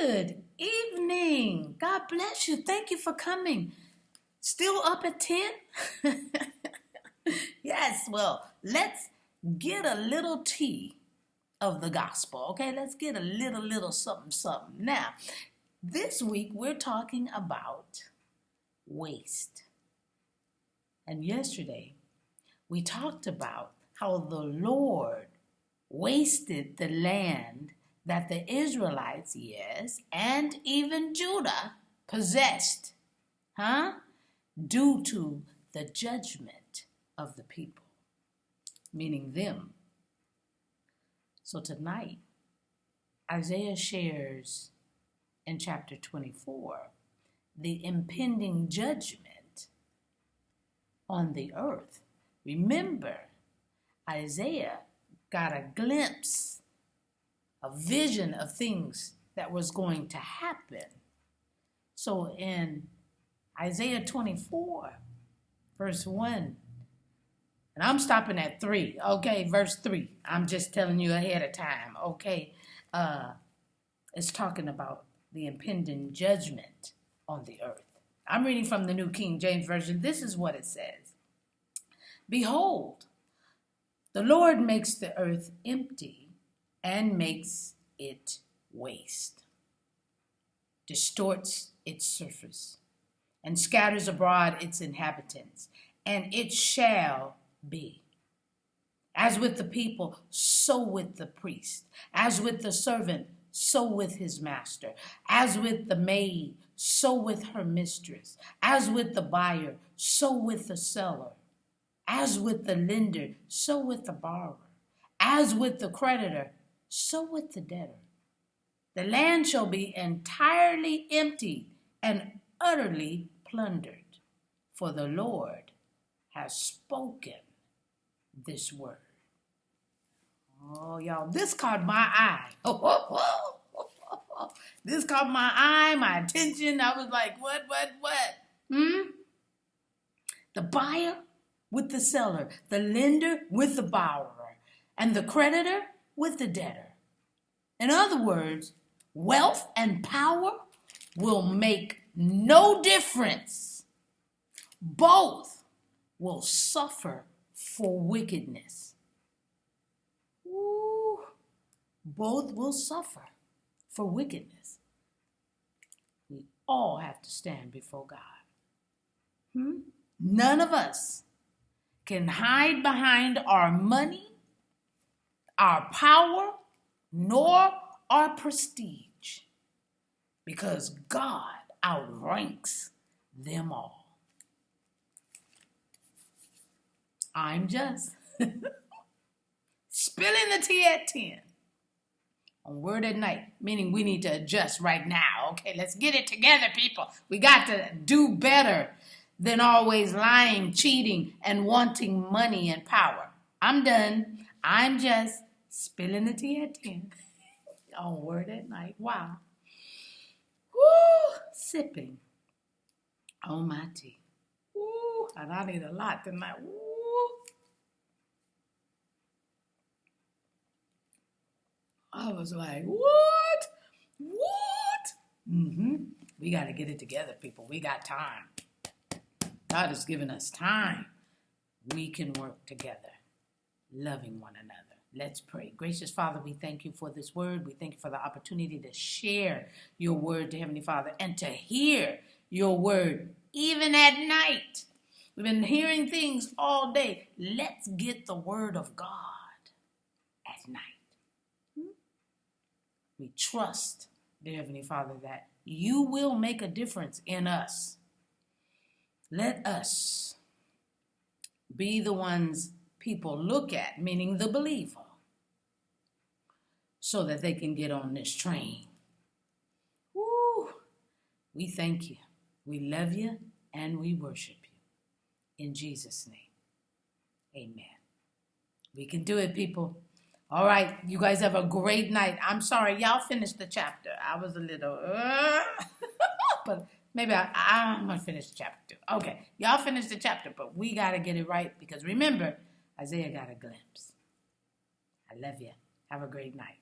Good evening. God bless you. Thank you for coming. Still up at 10? Yes, well, let's get a little tea of the gospel, okay? Let's get a little something. Now, this week we're talking about waste. And yesterday we talked about how the Lord wasted the land that the Israelites, yes, and even Judah possessed, due to the judgment of the people, meaning them. So tonight, Isaiah shares in chapter 24 the impending judgment on the earth. Remember, Isaiah got a glimpse, a vision of things that was going to happen. So in Isaiah 24, verse 1, and I'm stopping at 3, okay, verse 3. I'm just telling you ahead of time, okay? It's talking about the impending judgment on the earth. I'm reading from the New King James Version. This is what it says. Behold, the Lord makes the earth empty and makes it waste, distorts its surface, and scatters abroad its inhabitants, and it shall be. As with the people, so with the priest. As with the servant, so with his master. As with the maid, so with her mistress. As with the buyer, so with the seller. As with the lender, so with the borrower. As with the creditor, so with the debtor. The land shall be entirely emptied and utterly plundered, for the Lord has spoken this word. Oh, y'all, this caught my eye. This caught my eye, my attention. I was like, what? The buyer with the seller, the lender with the borrower, and the creditor with the debtor. In other words, wealth and power will make no difference. Both will suffer for wickedness. Ooh, both will suffer for wickedness. We all have to stand before God. None of us can hide behind our money, our power, nor our prestige, because God outranks them all. I'm just spilling the tea at 10 on Word at Night, meaning we need to adjust right now. Okay, let's get it together, people. We got to do better than always lying, cheating, and wanting money and power. I'm done. I'm just spilling the tea at 10 on Word at Night. Wow. Woo! Sipping on my tea. Woo! And I need a lot tonight. Woo! I was like, what? We got to get it together, people. We got time. God has given us time. We can work together, loving one another. Let's pray. Gracious Father, we thank you for this word. We thank you for the opportunity to share your word to Heavenly Father and to hear your word even at night. We've been hearing things all day. Let's get the word of God at night. We trust, dear Heavenly Father, that you will make a difference in us. Let us be the ones people look at, meaning the believer, so that they can get on this train. Woo! We thank you. We love you and we worship you. In Jesus' name, amen. We can do it, people. All right, you guys have a great night. I'm sorry, y'all finished the chapter. I was a little, but maybe I'm going to finish the chapter 2. Okay, y'all finish the chapter, but we got to get it right because remember, Isaiah got a glimpse. I love you. Have a great night.